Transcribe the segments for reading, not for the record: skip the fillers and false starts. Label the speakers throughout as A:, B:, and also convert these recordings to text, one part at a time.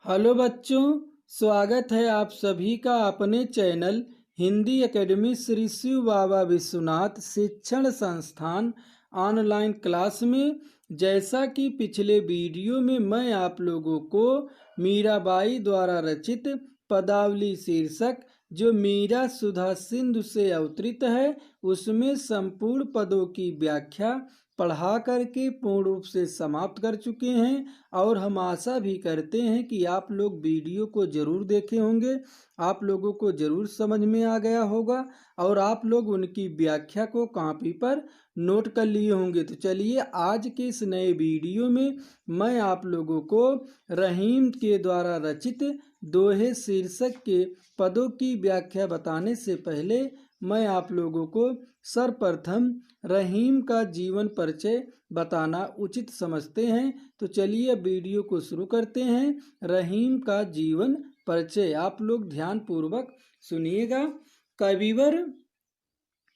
A: Hello बच्चों, स्वागत है आप सभी का अपने चैनल हिंदी एकेडमी श्री शिव बाबा विश्वनाथ शिक्षण संस्थान ऑनलाइन क्लास में। जैसा कि पिछले वीडियो में मैं आप लोगों को मीराबाई द्वारा रचित पदावली शीर्षक जो मीरा सुधा सिंधु से अवतरित है उसमें संपूर्ण पदों की व्याख्या पढ़ा करके पूर्ण रूप से समाप्त कर चुके हैं और हम आशा भी करते हैं कि आप लोग वीडियो को जरूर देखे होंगे, आप लोगों को जरूर समझ में आ गया होगा और आप लोग उनकी व्याख्या को कॉपी पर नोट कर लिए होंगे। तो चलिए आज के इस नए वीडियो में मैं आप लोगों को रहीम के द्वारा रचित दोहे शीर्षक के पदों की व्याख्या बताने से पहले मैं आप लोगों को सर्वप्रथम रहीम का जीवन परिचय बताना उचित समझते हैं। तो चलिए वीडियो को शुरू करते हैं। रहीम का जीवन परिचय आप लोग ध्यान पूर्वक सुनिएगा। कविवर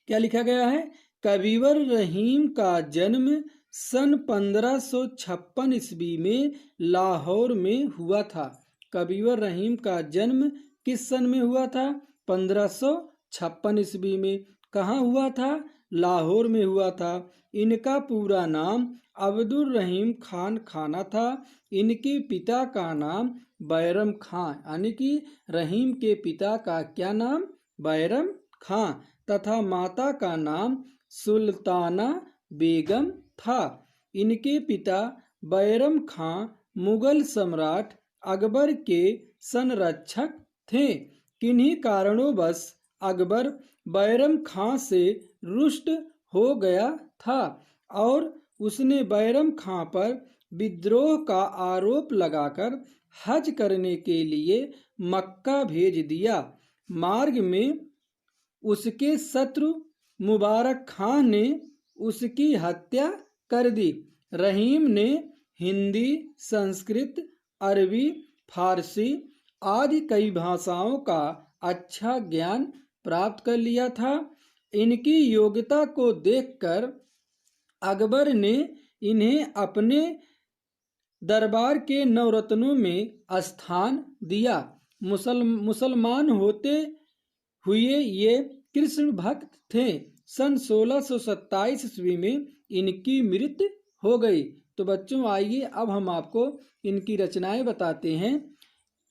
A: क्या लिखा गया है? कविवर रहीम का जन्म सन 1556 ईस्वी में लाहौर में हुआ था। कविवर रहीम का जन्म किस सन में हुआ था? 1556 ईस्वी में। कहाँ हुआ था? लाहौर में हुआ था। इनका पूरा नाम अब्दुल रहीम खान खाना था। इनके पिता का नाम बैरम खां, यानी कि रहीम के पिता का क्या नाम? बैरम खां, तथा माता का नाम सुल्ताना बेगम था। इनके पिता बैरम खां मुगल सम्राट अकबर के संरक्षक थे। किन्हीं कारणों अकबर बैरम खां से रुष्ट हो गया था और उसने बैरम खां पर विद्रोह का आरोप लगाकर हज करने के लिए मक्का भेज दिया। मार्ग में उसके शत्रु मुबारक खां ने उसकी हत्या कर दी। रहीम ने हिंदी, संस्कृत, अरबी, फारसी आदि कई भाषाओं का अच्छा ज्ञान प्राप्त कर लिया था। इनकी योग्यता को देखकर अकबर ने इन्हें अपने दरबार के नवरत्नों में स्थान दिया। मुसलमान होते हुए ये कृष्ण भक्त थे। सन 1627 ईस्वी में इनकी मृत्यु हो गई। तो बच्चों आइए अब हम आपको इनकी रचनाएं बताते हैं।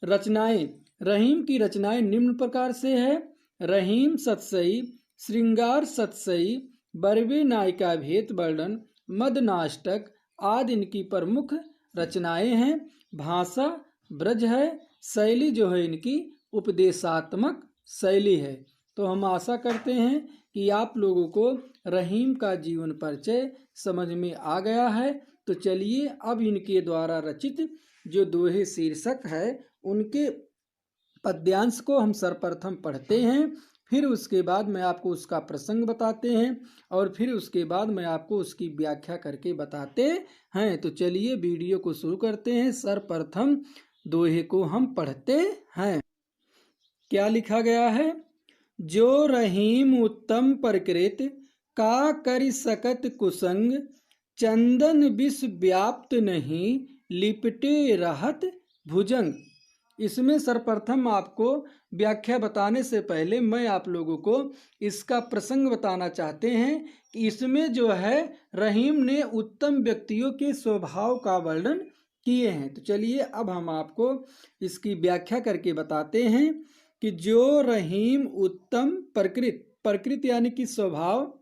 A: रचनाएं, रहीम की रचनाएं निम्न प्रकार से है। रहीम सतसई, श्रृंगार सतसई, बरवे नायिका भेद वर्णन, मदनाष्टक आदि इनकी प्रमुख रचनाएं हैं। भाषा ब्रज है। शैली जो है इनकी उपदेशात्मक शैली है। तो हम आशा करते हैं कि आप लोगों को रहीम का जीवन परिचय समझ में आ गया है। तो चलिए अब इनके द्वारा रचित जो दोहे शीर्षक है उनके पद्यांश को हम सर्वप्रथम पढ़ते हैं, फिर उसके बाद मैं आपको उसका प्रसंग बताते हैं और फिर उसके बाद मैं आपको उसकी व्याख्या करके बताते हैं। तो चलिए वीडियो को शुरू करते हैं। सर्वप्रथम दोहे को हम पढ़ते हैं। क्या लिखा गया है? जो रहीम उत्तम प्रकृत का कर सकत कुसंग, चंदन विष व्याप्त नहीं लिपटे रहत भुजंग। इसमें सर्वप्रथम आपको व्याख्या बताने से पहले मैं आप लोगों को इसका प्रसंग बताना चाहते हैं कि इसमें जो है रहीम ने उत्तम व्यक्तियों के स्वभाव का वर्णन किए हैं। तो चलिए अब हम आपको इसकी व्याख्या करके बताते हैं कि जो रहीम उत्तम प्रकृत यानी कि स्वभाव,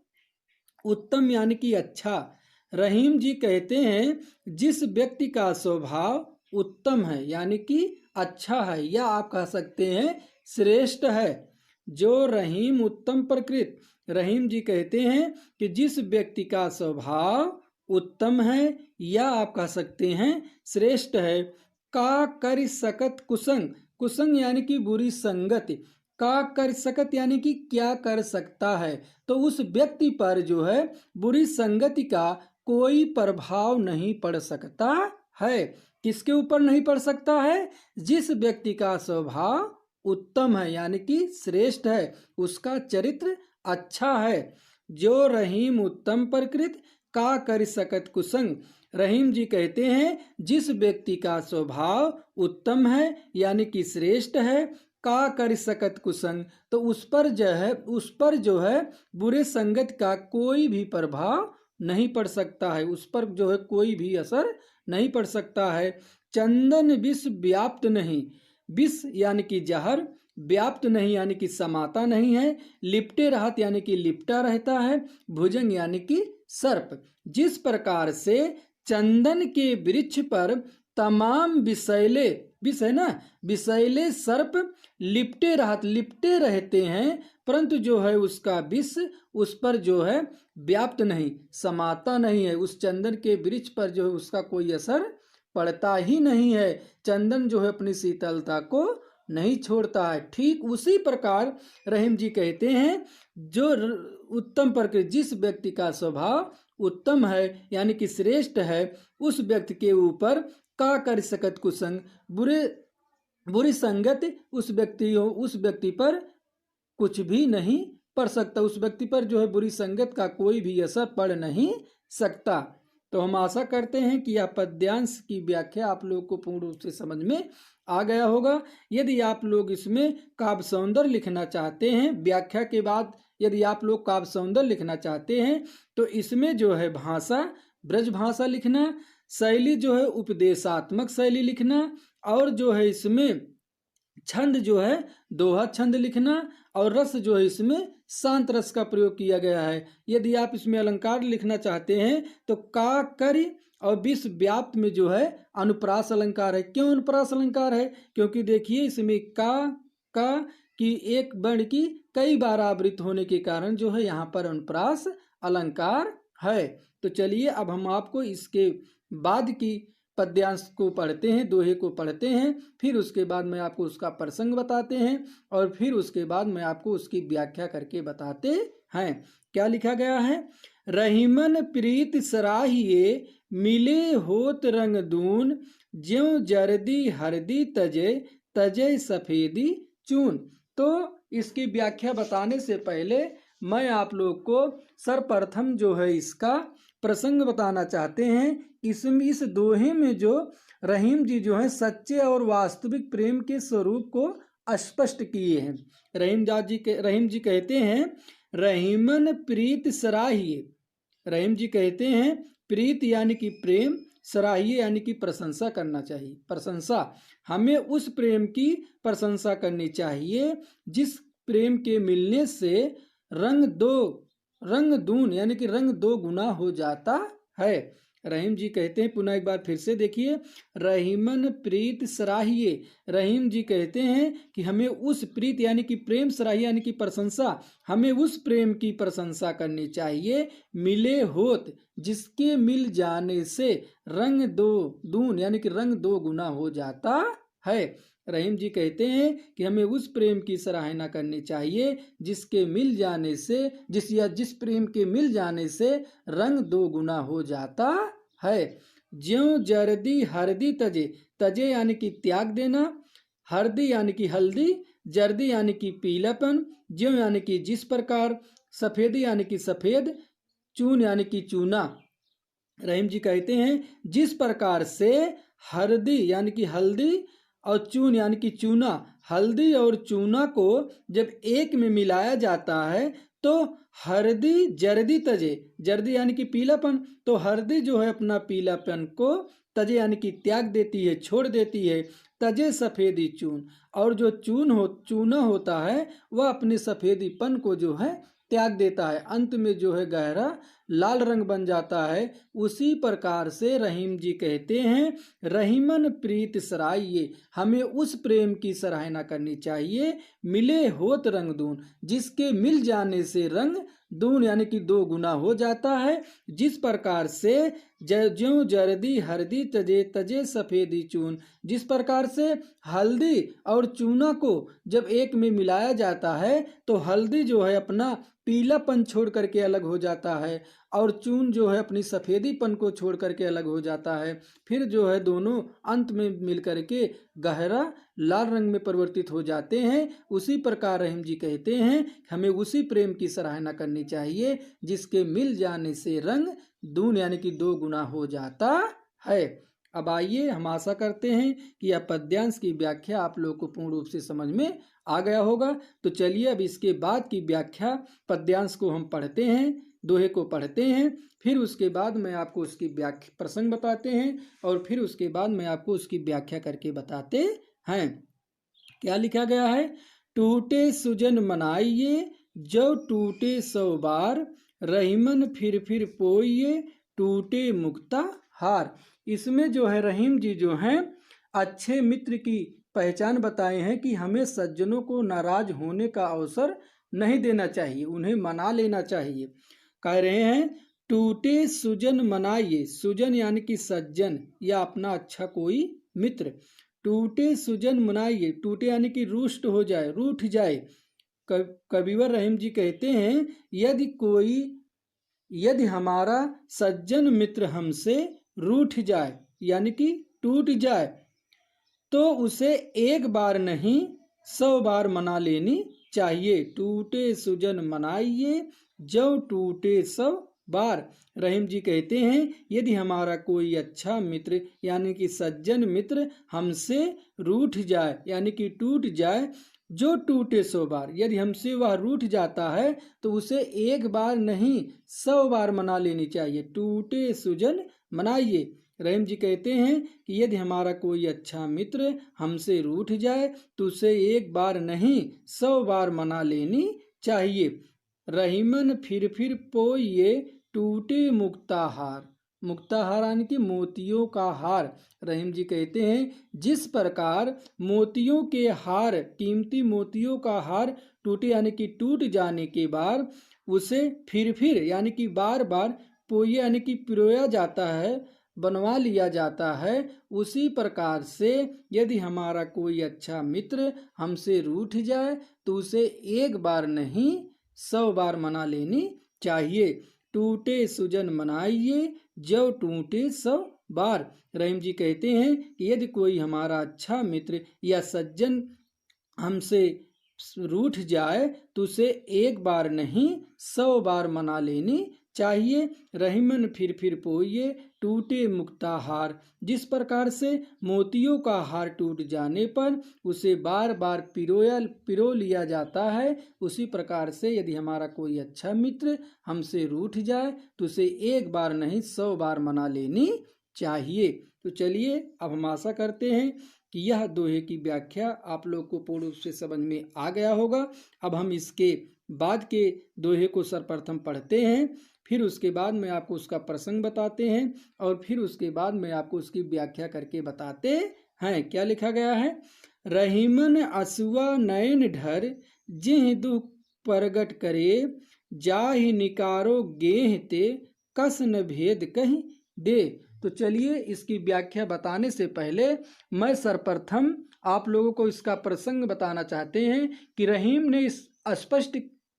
A: उत्तम यानी कि अच्छा। रहीम जी कहते हैं जिस व्यक्ति का स्वभाव उत्तम है यानी कि अच्छा है या आप कह सकते हैं श्रेष्ठ है। जो रहीम उत्तम प्रकृत, रहीम जी कहते हैं कि जिस व्यक्ति का स्वभाव उत्तम है या आप कह सकते हैं श्रेष्ठ है, का कर सकत कुसंग, कुसंग यानी कि बुरी संगति, का कर सकत यानी कि क्या कर सकता है। तो उस व्यक्ति पर जो है बुरी संगति का कोई प्रभाव नहीं पड़ सकता है। किसके ऊपर नहीं पड़ सकता है? जिस व्यक्ति का स्वभाव उत्तम है यानी कि श्रेष्ठ है, उसका चरित्र अच्छा है। जो रहीम उत्तम प्रकृत का कर सकत कुसंग, रहीम जी कहते हैं जिस व्यक्ति का स्वभाव उत्तम है यानी कि श्रेष्ठ है, का कर सकत कुसंग, तो उस पर जो है बुरे संगत का कोई भी प्रभाव नहीं पड़ सकता है, उस पर जो है कोई भी असर नहीं पड़ सकता है। चंदन विष व्याप्त नहीं, विष यानी कि जहर, व्याप्त नहीं यानी कि समाता नहीं है, लिपटे रहत यानी कि लिपटा रहता है, भुजंग यानी कि सर्प। जिस प्रकार से चंदन के वृक्ष पर तमाम विषैले, विष है ना, विषैले सर्प लिपटे रहते हैं, परंतु जो है उसका विष उस पर जो है व्याप्त नहीं, समाता नहीं है, उस चंदन के वृक्ष पर जो है उसका कोई असर पड़ता ही नहीं है। चंदन जो है अपनी शीतलता को नहीं छोड़ता है। ठीक उसी प्रकार रहीम जी कहते हैं जो उत्तम प्रकृति, जिस व्यक्ति का स्वभाव उत्तम है यानी कि श्रेष्ठ है, उस व्यक्ति के ऊपर का कर सकत कुसंग, बुरी संगत उस व्यक्ति पर कुछ भी नहीं पड़ सकता, उस व्यक्ति पर जो है बुरी संगत का कोई भी असर पड़ नहीं सकता। तो हम आशा करते हैं कि यह पद्यांश की व्याख्या आप लोग को पूर्ण रूप से समझ में आ गया होगा। यदि आप लोग इसमें काव्य सौंदर्य लिखना चाहते हैं, व्याख्या के बाद यदि आप लोग काव्य सौंदर्य लिखना चाहते हैं तो इसमें जो है भाषा ब्रज भाषा लिखना, शैली जो है उपदेशात्मक शैली लिखना, और जो है इसमें छंद जो है दोहा छंद लिखना, और रस जो है इसमें शांत रस का प्रयोग किया गया है। यदि आप इसमें अलंकार लिखना चाहते हैं तो का करि और विष व्याप्त में जो है अनुप्रास अलंकार है। क्यों अनुप्रास अलंकार है? क्योंकि देखिए इसमें का की एक वर्ण की कई बार आवृत्त होने के कारण जो है यहाँ पर अनुप्रास अलंकार है। तो चलिए अब हम आपको इसके बाद की पद्यांश को पढ़ते हैं, दोहे को पढ़ते हैं, फिर उसके बाद मैं आपको उसका प्रसंग बताते हैं, और फिर उसके बाद मैं आपको उसकी व्याख्या करके बताते हैं। क्या लिखा गया है? रहीमन प्रीत सराहिए, मिले होत रंग दून, ज्यों जर्दी हरदी तजे, तजे सफेदी चून। तो इसकी व्याख्या बताने से पहले मैं आप लोग को सर्वप्रथम जो है इसका प्रसंग बताना चाहते हैं। इस दोहे में जो रहीम जी जो है सच्चे और वास्तविक प्रेम के स्वरूप को स्पष्ट किए हैं। रहीम जी कहते हैं रहीमन प्रीत सराहिए, रहीम जी कहते हैं प्रीत यानी कि प्रेम, सराहिए यानी कि प्रशंसा करना चाहिए, प्रशंसा, हमें उस प्रेम की प्रशंसा करनी चाहिए जिस प्रेम के मिलने से रंग दून यानी कि रंग दो गुना हो जाता है। रहीम जी कहते हैं, पुनः एक बार फिर से देखिए, रहीमन प्रीत सराहिए, रहीम जी कहते हैं कि हमें उस प्रीत यानी कि प्रेम, सराहिए यानी कि प्रशंसा, हमें उस प्रेम की प्रशंसा करनी चाहिए मिले होत, जिसके मिल जाने से रंग दो दून यानी कि रंग दो गुना हो जाता है। रहीम जी कहते हैं कि हमें उस प्रेम की सराहना करनी चाहिए जिसके मिल जाने से, जिस प्रेम के मिल जाने से रंग दो गुना हो जाता है। ज्यों जर्दी हरदी तजे, तजे यानी कि त्याग देना, हरदी यानी कि हल्दी, जर्दी यानी कि पीलापन, ज्यों यानी कि जिस प्रकार, सफेदी यानी कि सफेद, चून यानी कि चूना। रहीम जी कहते हैं जिस प्रकार से हरदी यानी कि हल्दी और चून यानी कि चूना, हल्दी और चूना को जब एक में मिलाया जाता है तो हरदी जर्दी तजे, जर्दी यानी कि पीलापन, तो हरदी जो है अपना पीलापन को तजे यानी कि त्याग देती है, छोड़ देती है, तजे सफेदी चून, और जो चूना होता है वह अपने सफेदीपन को जो है त्याग देता है, अंत में जो है गहरा लाल रंग बन जाता है। उसी प्रकार से रहीम जी कहते हैं रहीमन प्रीत सराहिए, हमें उस प्रेम की सराहना करनी चाहिए मिले होत रंग दून, जिसके मिल जाने से रंग दून यानी कि दो गुना हो जाता है। जिस प्रकार से ज्यों जर्दी हरदी तजे, तजे सफेदी चून, जिस प्रकार से हल्दी और चूना को जब एक में मिलाया जाता है तो हल्दी जो है अपना पीलापन छोड़ करके अलग हो जाता है, और चून जो है अपनी सफेदीपन को छोड़ करके अलग हो जाता है, फिर जो है दोनों अंत में मिल करके गहरा लाल रंग में परिवर्तित हो जाते हैं। उसी प्रकार रहीम जी कहते हैं हमें उसी प्रेम की सराहना करनी चाहिए जिसके मिल जाने से रंग दून यानी कि 2 गुना हो जाता है। अब आइए, हम आशा करते हैं कि यह पद्यांश की व्याख्या आप लोगों को पूर्ण रूप से समझ में आ गया होगा। तो चलिए अब इसके बाद की व्याख्या पद्यांश को हम पढ़ते हैं, दोहे को पढ़ते हैं, फिर उसके बाद मैं आपको उसकी व्याख्या प्रसंग बताते हैं और फिर उसके बाद मैं आपको उसकी व्याख्या करके बताते हैं। क्या लिखा गया है? टूटे सुजन मनाइए, जो टूटे 100 बार, रहीमन फिर पोइए, टूटे मुक्ता हार। इसमें जो है रहीम जी जो हैं अच्छे मित्र की पहचान बताए हैं कि हमें सज्जनों को नाराज होने का अवसर नहीं देना चाहिए, उन्हें मना लेना चाहिए। कह रहे हैं टूटे सुजन मनाइए, सुजन यानी कि सज्जन या अपना अच्छा कोई मित्र। टूटे सुजन मनाइए, टूटे यानी कि रुष्ट हो जाए, रूठ जाए। कविवर रहीम जी कहते हैं यदि हमारा सज्जन मित्र हमसे रूठ जाए यानी कि टूट जाए तो उसे एक बार नहीं 100 बार मना लेनी चाहिए। टूटे सुजन मनाइए, जो टूटे 100 बार। रहीम जी कहते हैं यदि हमारा कोई अच्छा मित्र यानी कि सज्जन मित्र हमसे रूठ जाए यानी कि टूट जाए, जो टूटे 100 बार, यदि हमसे वह रूठ जाता है तो उसे एक बार नहीं 100 बार मना लेनी चाहिए। टूटे सुजन मनाइए। रहीम जी कहते हैं कि यदि हमारा कोई अच्छा मित्र हमसे रूठ जाए तो उसे एक बार नहीं 100 बार मना लेनी चाहिए। रहीमन फिर पोइए, टूटे मुक्ताहार। मुक्ताहार यानी कि मोतियों का हार। रहीम जी कहते हैं जिस प्रकार मोतियों के हार, कीमती मोतियों का हार टूटे यानी कि टूट जाने के बाद उसे फिर यानी कि बार बार पोइए यानी कि पिरोया जाता है, बनवा लिया जाता है, उसी प्रकार से यदि हमारा कोई अच्छा मित्र हमसे रूठ जाए तो उसे एक बार नहीं 100 बार मना लेनी चाहिए। टूटे सुजन मनाइए, जो टूटे 100 बार। रहीम जी कहते हैं कि यदि कोई हमारा अच्छा मित्र या सज्जन हमसे रूठ जाए तो उसे एक बार नहीं 100 बार मना लेनी चाहिए। रहीमन फिर पोइए, टूटे मुक्ताहार। जिस प्रकार से मोतियों का हार टूट जाने पर उसे बार बार पिरो लिया जाता है, उसी प्रकार से यदि हमारा कोई अच्छा मित्र हमसे रूठ जाए तो उसे एक बार नहीं 100 बार मना लेनी चाहिए। तो चलिए अब हम आशा करते हैं कि यह दोहे की व्याख्या आप लोग को पूर्ण रूप से समझ में आ गया होगा। अब हम इसके बाद के दोहे को सर्वप्रथम पढ़ते हैं, फिर उसके बाद में आपको उसका प्रसंग बताते हैं और फिर उसके बाद में आपको उसकी व्याख्या करके बताते हैं। क्या लिखा गया है? रहीमन असुआ नयन ढर, जिह दुख प्रगट करे, जाहि निकारो गेह ते, कस न भेद कहीं दे। तो चलिए इसकी व्याख्या बताने से पहले मैं सर्वप्रथम आप लोगों को इसका प्रसंग बताना चाहते हैं कि रहीम ने इस स्पष्ट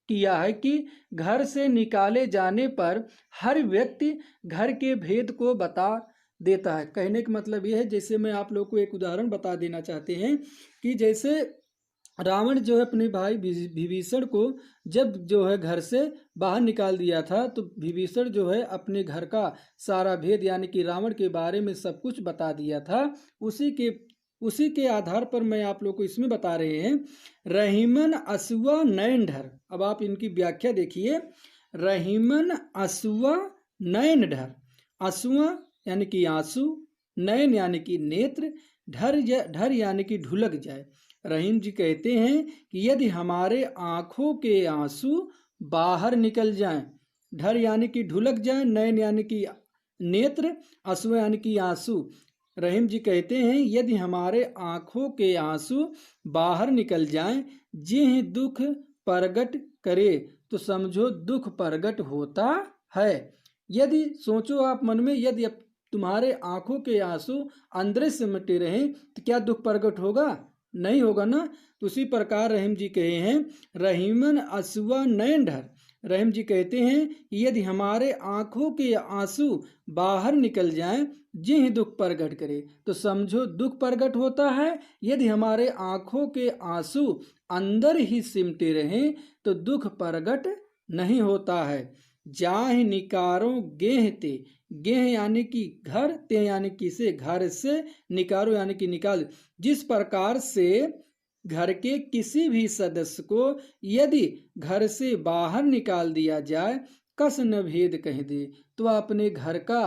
A: किया है कि घर से निकाले जाने पर हर व्यक्ति घर के भेद को बता देता है। कहने का मतलब यह है, जैसे मैं आप लोगों को एक उदाहरण बता देना चाहते हैं कि जैसे रावण जो है अपने भाई विभीषण को जब जो है घर से बाहर निकाल दिया था तो विभीषण जो है अपने घर का सारा भेद यानी कि रावण के बारे में सब कुछ बता दिया था। उसी के आधार पर मैं आप लोग को इसमें बता रहे हैं रहीमन असुआ नयन ढर। अब आप इनकी व्याख्या देखिए। रहीमन असुआ नयन ढर, असुआ यानी कि आंसू, नयन यानी कि नेत्र, ढर यानी कि ढुलक जाए। रहीम जी कहते हैं कि यदि हमारे आंखों के आंसू बाहर निकल जाएं, ढर यानी कि ढुलक जाए, नयन यानी कि नेत्र, असुआ यानी कि आंसू। रहीम जी कहते हैं यदि हमारे आंखों के आंसू बाहर निकल जाएं, जिह दुख प्रगट करे, तो समझो दुख प्रगट होता है। यदि सोचो आप मन में, यदि तुम्हारे आंखों के आंसू अंदर से मिटे रहें तो क्या दुख प्रगट होगा? नहीं होगा ना। तो उसी प्रकार रहीम जी कहे हैं रहीमन असुआ नयन ढर। रहीम जी कहते हैं यदि हमारे आंखों के आंसू बाहर निकल जाएं, जिह दुख प्रगट करे, तो समझो दुख प्रगट होता है। यदि हमारे आंखों के आंसू अंदर ही सिमटे रहें तो दुख प्रगट नहीं होता है। जाहि निकारो गेह ते, गेह यानी कि घर, ते यानी कि से, घर से, निकारो यानी कि निकाल। जिस प्रकार से घर के किसी भी सदस्य को यदि घर से बाहर निकाल दिया जाए, कस न भेद कह दे, तो अपने घर का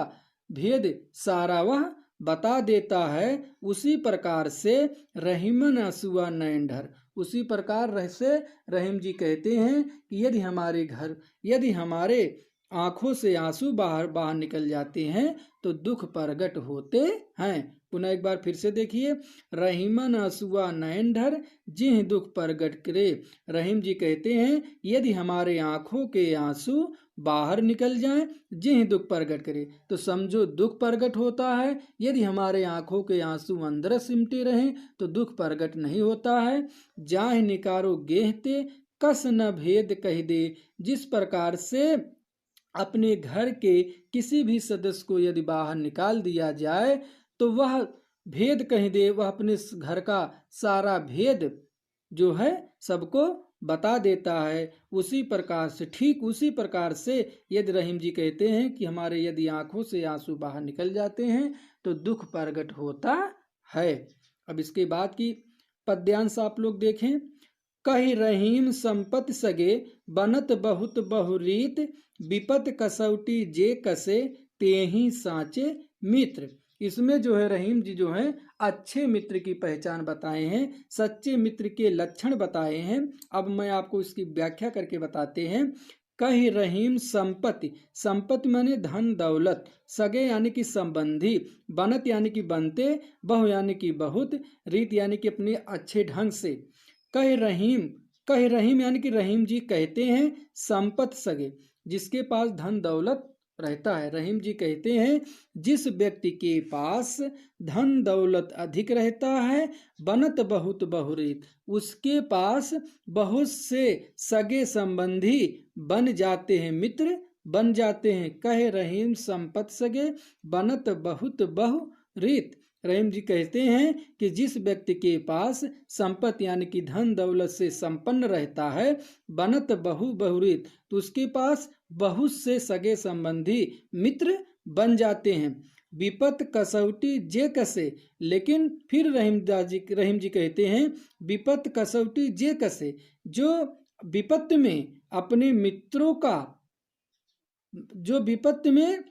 A: भेद सारा वह बता देता है। उसी प्रकार से रहीमन असुआ नैंढर, उसी प्रकार से रहीम जी कहते हैं कि यदि हमारे आंखों से आंसू बाहर बाहर निकल जाते हैं तो दुख प्रगट होते हैं। पुनः एक बार फिर से देखिए, रहीमन असुआ नैंढर जिह दुख प्रगट करे। रहीम जी कहते हैं यदि हमारे आंखों के आंसू बाहर निकल जाएं, जिह दुख प्रगट करे, तो समझो दुख प्रगट होता है। यदि हमारे आंखों के आंसू अंदर सिमटे रहें तो दुख प्रगट नहीं होता है। जाह निकारो गेहते कस न भेद कह दे, जिस प्रकार से अपने घर के किसी भी सदस्य को यदि बाहर निकाल दिया जाए तो वह भेद कह दे, वह अपने घर का सारा भेद जो है सबको बता देता है। उसी प्रकार से, ठीक उसी प्रकार से यदि रहीम जी कहते हैं कि हमारे यदि आंखों से आंसू बाहर निकल जाते हैं तो दुख प्रगट होता है। अब इसके बाद की पद्यांश आप लोग देखें। कही रहीम संपत सगे बनत बहुत बहुरीत, विपत कसौटी जे कसे तेहि साचे मित्र। इसमें जो है रहीम जी जो है अच्छे मित्र की पहचान बताए हैं, सच्चे मित्र के लक्षण बताए हैं। अब मैं आपको इसकी व्याख्या करके बताते हैं। कही रहीम संपत्ति, संपत्ति माने धन दौलत, सगे यानी कि संबंधी, बनत यानी कि बनते, बहु यानी कि बहुत, रीत यानी कि अपने अच्छे ढंग से। कह रहीम यानी कि रहीम जी कहते हैं संपत सगे, जिसके पास धन दौलत रहता है। रहीम जी कहते हैं जिस व्यक्ति के पास धन दौलत अधिक रहता है, बनत बहुत बहुरीत, उसके पास बहुत से सगे संबंधी बन जाते हैं, मित्र बन जाते हैं। कहे रहीम संपत सगे बनत बहुत बहुरीत। रहीम जी कहते हैं कि जिस व्यक्ति के पास संपत्ति यानी कि धन दौलत से संपन्न रहता है, बनत बहुरीत, तो उसके पास बहुत से सगे संबंधी मित्र बन जाते हैं। विपत कसौटी जे कसे, लेकिन फिर रहीम जी कहते हैं विपत कसौटी जे कसे, जो विपत्ति में अपने मित्रों का, जो विपत्ति में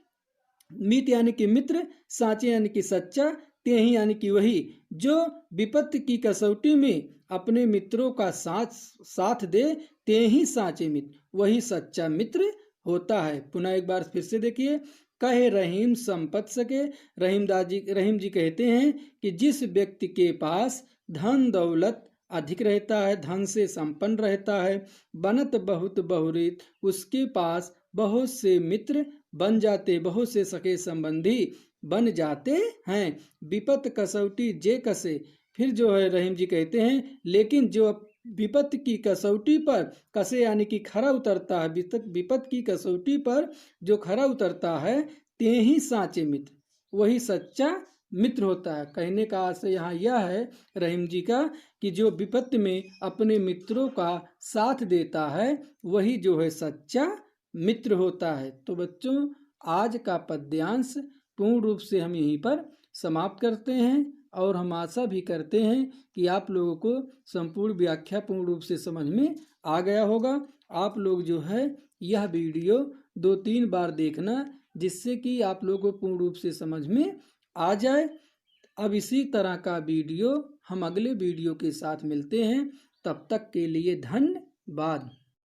A: मित यानी कि मित्र, साचे यानी कि सच्चा, तेही यानी कि वही, जो विपत्ति की कसौटी में अपने मित्रों का साथ दे, तेही साचे मित्र, वही सच्चा मित्र होता है। पुनः एक बार फिर से देखिए। कहे रहीम संपत सके, रहीम जी कहते हैं कि जिस व्यक्ति के पास धन दौलत अधिक रहता है, धन से संपन्न रहता है, बनत बहुत बहुरीत, उसके पास बहुत से मित्र बन जाते, बहुत से सके संबंधी बन जाते हैं। विपत कसौटी जे कसे, फिर जो है रहीम जी कहते हैं लेकिन जो विपत्ति की कसौटी पर, कसे यानी कि खरा उतरता है, विपत्ति की कसौटी पर जो खरा उतरता है, ते ही साचे मित्र, वही सच्चा मित्र होता है। कहने का आशय यहाँ यह है रहीम जी का कि जो विपत्ति में अपने मित्रों का साथ देता है वही जो है सच्चा मित्र होता है। तो बच्चों आज का पद्यांश पूर्ण रूप से हम यहीं पर समाप्त करते हैं और हम आशा भी करते हैं कि आप लोगों को संपूर्ण व्याख्या पूर्ण रूप से समझ में आ गया होगा। आप लोग जो है यह वीडियो 2-3 बार देखना, जिससे कि आप लोगों को पूर्ण रूप से समझ में आ जाए। अब इसी तरह का वीडियो हम अगले वीडियो के साथ मिलते हैं, तब तक के लिए धन्यवाद।